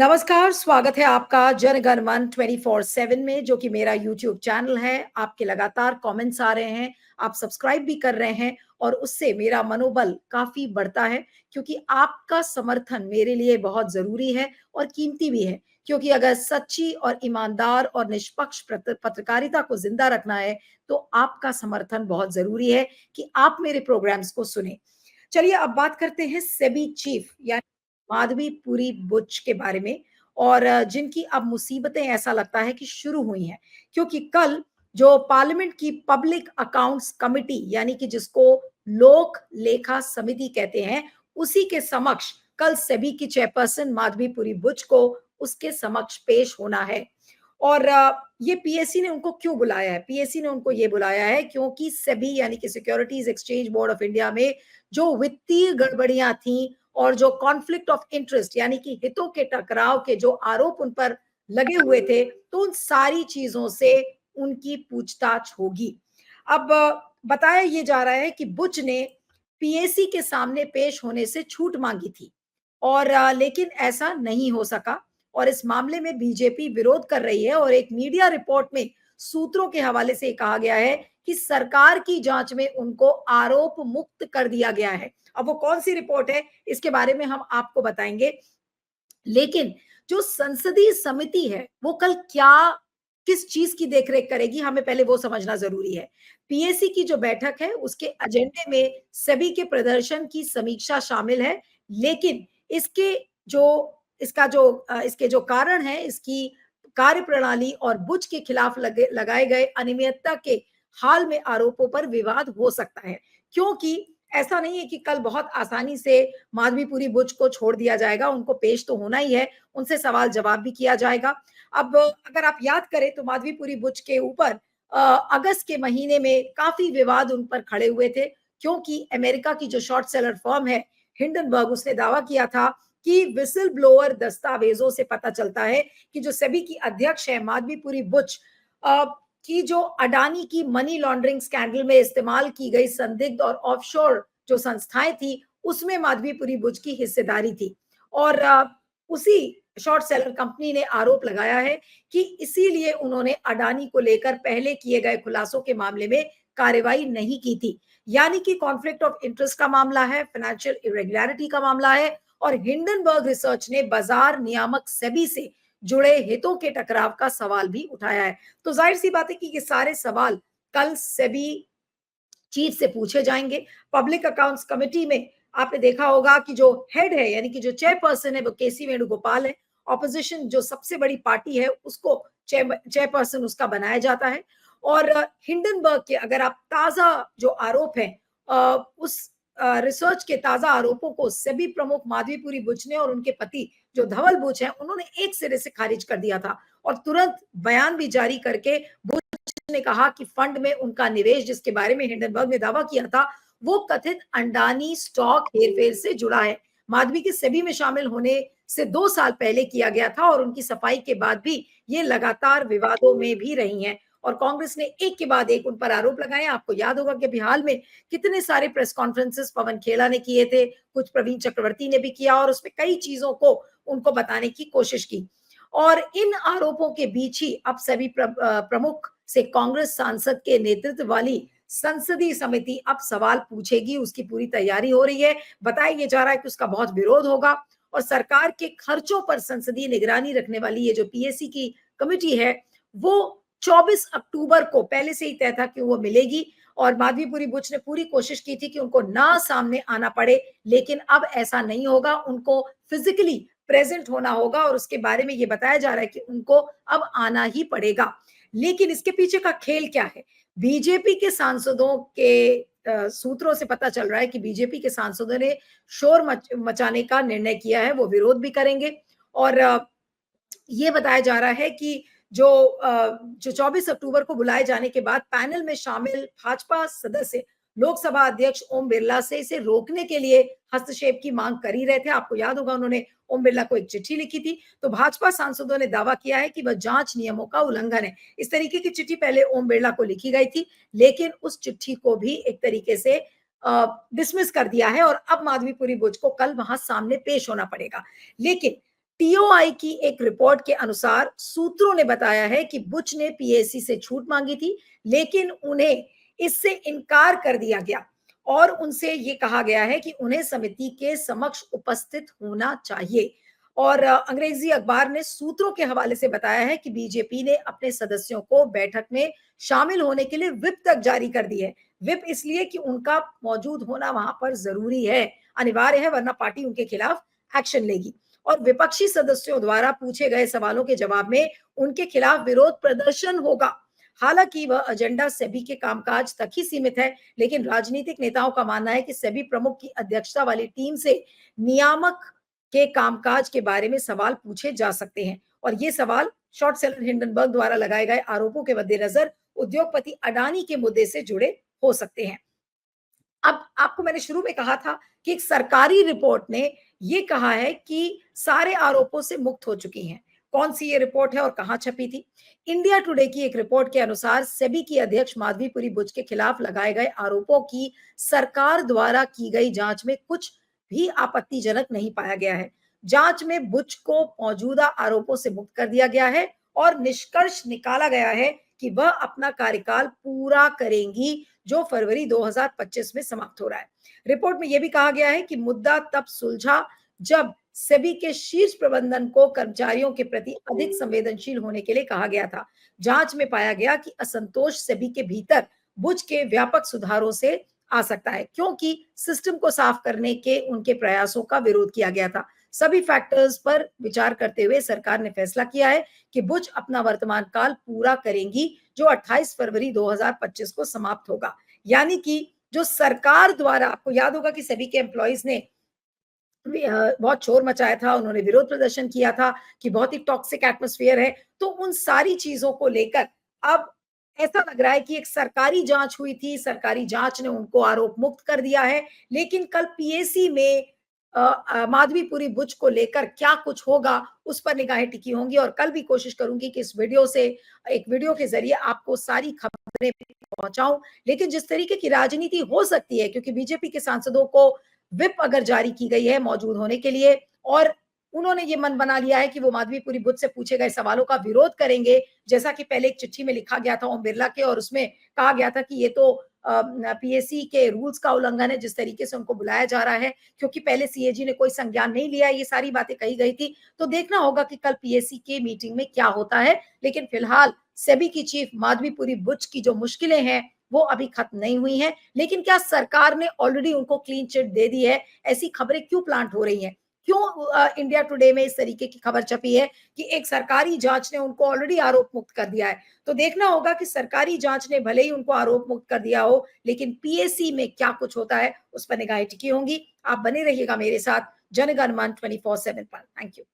नमस्कार, स्वागत है आपका जनगण मन 24/7 में, जो कि मेरा यूट्यूब चैनल है। आपके लगातार कमेंट्स आ रहे हैं, आप सब्सक्राइब भी कर रहे हैं और उससे मेरा मनोबल काफ़ी बढ़ता है, क्योंकि आपका समर्थन मेरे लिए बहुत ज़रूरी है और कीमती भी है। क्योंकि अगर सच्ची और ईमानदार और निष्पक्ष पत्रकारिता को ज़िंदा रखना है, तो आपका समर्थन बहुत ज़रूरी है कि आप मेरे प्रोग्राम्स को सुनें। चलिए अब बात करते हैं सेबी चीफ यानी माधवीपुरी बुच के बारे में और जिनकी अब मुसीबतें ऐसा लगता है कि शुरू हुई हैं, क्योंकि कल जो पार्लियामेंट की पब्लिक अकाउंट्स कमिटी यानी कि जिसको लोक लेखा समिति कहते हैं, उसी के समक्ष कल सेबी की चेयरपर्सन माधवीपुरी बुच को उसके समक्ष पेश होना है। और ये पीएससी ने उनको क्यों बुलाया है? पीएससी ने उनको ये बुलाया है क्योंकि सेबी यानी कि securities exchange board of India में जो वित्तीय गड़बड़ियां थी और जो कॉन्फ्लिक्ट ऑफ इंटरेस्ट यानी कि हितों के टकराव के जो आरोप उन पर लगे हुए थे, तो उन सारी चीजों से उनकी पूछताछ होगी। अब बताया ये जा रहा है कि बुच ने पीएसी के सामने पेश होने से छूट मांगी थी और लेकिन ऐसा नहीं हो सका और इस मामले में बीजेपी विरोध कर रही है और एक मीडिया रिपोर्ट में सूत्रों के हवाले से कहा गया है कि सरकार की जांच में उनको आरोप मुक्त कर दिया गया है। अब वो कौन सी रिपोर्ट है, इसके बारे में हम आपको बताएंगे। लेकिन जो संसदीय समिति है वो कल क्या किस चीज की देखरेख करेगी, हमें पहले वो समझना जरूरी है। पीएसी की जो बैठक है उसके एजेंडे में सभी के प्रदर्शन की समीक्षा शामिल है, लेकिन इसके जो इसके जो कारण है, इसकी कार्यप्रणाली और बुच के खिलाफ लगाए गए अनियमितता के हाल में आरोपों पर विवाद हो सकता है। क्योंकि ऐसा नहीं है कि कल बहुत आसानी से माधवीपुरी बुच को छोड़ दिया जाएगा, उनको पेश तो होना ही है, उनसे सवाल जवाब भी किया जाएगा। अब अगर आप याद करें तो माधवीपुरी बुच के ऊपर अगस्त के महीने में काफी विवाद उन पर खड़े हुए थे, क्योंकि अमेरिका की जो शॉर्ट सेलर फर्म है हिंडनबर्ग, उसने दावा किया था कि विसल ब्लोअर दस्तावेजों से पता चलता है कि जो सेबी की अध्यक्ष है माधवीपुरी बुच की जो अडानी की मनी लॉन्ड्रिंग स्कैंडल में इस्तेमाल की गई संदिग्ध और ऑफशोर जो संस्थाएं थी, उसमें माधवीपुरी बुच की हिस्सेदारी थी और उसी शॉर्ट सेलर कंपनी ने आरोप लगाया है कि इसीलिए उन्होंने अडानी को लेकर पहले किए गए खुलासों के मामले में कार्रवाई नहीं की थी। यानी कि कॉन्फ्लिक्ट ऑफ इंटरेस्ट का मामला है, फाइनेंशियल इरेगुलरिटी का मामला है और हिंडनबर्ग रिसर्च ने बाजार नियामक सेबी से जुड़े हितों के टकराव का सवाल भी उठाया है। तो जाहिर सी बात है कि ये सारे सवाल कल सेबी चीफ से पूछे जाएंगे। पब्लिक अकाउंट्स कमेटी में आपने देखा होगा कि जो हेड है यानी कि जो चेयरपर्सन है वो केसी वेणुगोपाल है। ऑपोजिशन जो सबसे बड़ी पार्टी है उसको चेयरपर्सन उसका बनाया जाता है। और हिंडनबर्ग के अगर आप ताजा जो आरोप है उस रिसर्च के ताजा आरोपों को सेबी प्रमुख माधवीपुरी बुच ने और उनके पति जो धवल बुच हैं उन्होंने एक सिरे से खारिज कर दिया था और तुरंत बयान भी जारी करके ने कहा कि फंड में उनका निवेश जिसके बारे में हिंडनबर्ग ने दावा किया था वो कथित अंडानी स्टॉक हेरफेर से जुड़ा है। माधवी के सेबी में शामिल होने से 2 साल पहले किया गया था और उनकी सफाई के बाद भी ये लगातार विवादों में भी रही हैं और कांग्रेस ने एक के बाद एक उन पर आरोप लगाए। आपको याद होगा कि अभी हाल में कितने सारे प्रेस कॉन्फ्रेंसेस पवन खेड़ा ने किए थे, कुछ प्रवीण चक्रवर्ती ने भी किया और उसमें कई चीजों को उनको बताने की कोशिश की। और इन आरोपों के बीच ही अब सभी प्रमुख से कांग्रेस सांसद के नेतृत्व वाली संसदीय समिति अब सवाल पूछेगी, उसकी पूरी तैयारी हो रही है। बताया ये जा रहा है कि उसका बहुत विरोध होगा और सरकार के खर्चों पर संसदीय निगरानी रखने वाली ये जो पीएससी की कमेटी है वो 24 अक्टूबर को पहले से ही तय था कि वो मिलेगी और माधवीपुरी बुच ने पूरी कोशिश की थी कि उनको ना सामने आना पड़े, लेकिन अब ऐसा नहीं होगा, उनको फिजिकली प्रेजेंट होना होगा और उसके बारे में ये बताया जा रहा है कि उनको अब आना ही पड़ेगा। लेकिन इसके पीछे का खेल क्या है? बीजेपी के सांसदों के सूत्रों से पता चल रहा है कि बीजेपी के सांसदों ने शोर मचाने का निर्णय किया है, वो विरोध भी करेंगे और ये बताया जा रहा है कि जो 24 अक्टूबर को बुलाए जाने के बाद पैनल में शामिल भाजपा सदस्य लोकसभा अध्यक्ष ओम बिरला से इसे रोकने के लिए हस्तक्षेप की मांग कर ही रहे थे। आपको याद होगा उन्होंने ओम बिरला को एक चिट्ठी लिखी थी, तो भाजपा सांसदों ने दावा किया है कि वह जांच नियमों का उल्लंघन है। इस तरीके की चिट्ठी पहले ओम बिरला को लिखी गई थी, लेकिन उस चिट्ठी को भी एक तरीके से डिसमिस कर दिया है और अब माधवीपुरी बुच को कल वहां सामने पेश होना पड़ेगा। लेकिन टीओआई की एक रिपोर्ट के अनुसार सूत्रों ने बताया है कि बुच ने पीएसी से छूट मांगी थी, लेकिन उन्हें इससे इनकार कर दिया गया और उनसे ये कहा गया है कि उन्हें समिति के समक्ष उपस्थित होना चाहिए। और अंग्रेजी अखबार ने सूत्रों के हवाले से बताया है कि बीजेपी ने अपने सदस्यों को बैठक में शामिल होने के लिए व्हिप तक जारी कर दी है। व्हिप इसलिए कि उनका मौजूद होना वहां पर जरूरी है, अनिवार्य है, वरना पार्टी उनके खिलाफ एक्शन लेगी। और विपक्षी सदस्यों द्वारा पूछे गए सवालों के जवाब में उनके खिलाफ विरोध प्रदर्शन होगा। हालांकि वह एजेंडा सेबी के कामकाज तक ही सीमित है, लेकिन राजनीतिक नेताओं का मानना है कि सेबी प्रमुख की अध्यक्षता वाली टीम से नियामक के कामकाज के बारे में सवाल पूछे जा सकते हैं और ये सवाल शॉर्ट सेलर हिंडनबर्ग द्वारा लगाए गए आरोपों के मद्देनजर उद्योगपति अडानी के मुद्दे से जुड़े हो सकते हैं। अब आपको मैंने शुरू में कहा था कि एक सरकारी रिपोर्ट ने ये कहा है कि सारे आरोपों से मुक्त हो चुकी हैं। कौन सी ये रिपोर्ट है और कहां छपी थी? इंडिया टुडे की एक रिपोर्ट के अनुसार सेबी की अध्यक्ष माधवीपुरी बुच के खिलाफ लगाए गए आरोपों की सरकार द्वारा की गई जांच में कुछ भी आपत्तिजनक नहीं पाया गया है। जांच में बुच को मौजूदा आरोपों से मुक्त कर दिया गया है और निष्कर्ष निकाला गया है कि वह अपना कार्यकाल पूरा करेंगी, जो फरवरी 2025 में समाप्त हो रहा है। रिपोर्ट में यह भी कहा गया है कि मुद्दा तब सुलझा जब सेबी के शीर्ष प्रबंधन को कर्मचारियों के प्रति अधिक संवेदनशील होने के लिए कहा गया था। जांच में पाया गया कि असंतोष सेबी के भीतर बुच के व्यापक सुधारों से आ सकता है, क्योंकि सिस्टम को साफ करने के उनके प्रयासों का विरोध किया गया था। सभी फैक्टर्स पर विचार करते हुए सरकार ने फैसला किया है कि बुच अपना वर्तमान काल पूरा करेंगी, जो 28 फरवरी 2025 को समाप्त होगा। यानी कि जो सरकार द्वारा, आपको याद होगा कि सेबी के एम्प्लॉइज ने बहुत शोर मचाया था, उन्होंने विरोध प्रदर्शन किया था कि बहुत ही टॉक्सिक एटमॉस्फेयर है। तो उन सारी चीजों को लेकर अब ऐसा लग रहा है कि एक सरकारी जांच हुई थी, सरकारी जांच ने उनको आरोप मुक्त कर दिया है, लेकिन कल पीएसी में माधवीपुरी बुच को लेकर क्या कुछ होगा, उस पर निगाहें टिकी होंगी। और कल भी कोशिश करूंगी कि इस वीडियो से, एक वीडियो के जरिए आपको सारी खबरें पहुंचाऊं। लेकिन जिस तरीके की राजनीति हो सकती है, क्योंकि बीजेपी के सांसदों को व्हिप अगर जारी की गई है मौजूद होने के लिए और उन्होंने ये मन बना लिया है कि वो माधवीपुरी बुच से पूछे गए सवालों का विरोध करेंगे, जैसा कि पहले एक चिट्ठी में लिखा गया था ओम बिरला के, और उसमें कहा गया था कि ये तो पीएसी के रूल्स का उल्लंघन है जिस तरीके से उनको बुलाया जा रहा है, क्योंकि पहले सीएजी ने कोई संज्ञान नहीं लिया, ये सारी बातें कही गई थी। तो देखना होगा कि कल पीएसी के मीटिंग में क्या होता है। लेकिन फिलहाल सेबी की चीफ माधवीपुरी बुच की जो मुश्किलें हैं वो अभी खत्म नहीं हुई हैं। लेकिन क्या सरकार ने ऑलरेडी उनको क्लीन चिट दे दी है? ऐसी खबरें क्यों प्लांट हो रही हैं? क्यों इंडिया टुडे में इस तरीके की खबर छपी है कि एक सरकारी जांच ने उनको ऑलरेडी आरोप मुक्त कर दिया है? तो देखना होगा कि सरकारी जांच ने भले ही उनको आरोप मुक्त कर दिया हो, लेकिन पीएसी में क्या कुछ होता है उस पर निगाहें टिकी होंगी। आप बने रहिएगा मेरे साथ जनगण मन 24/7 पर। Thank you.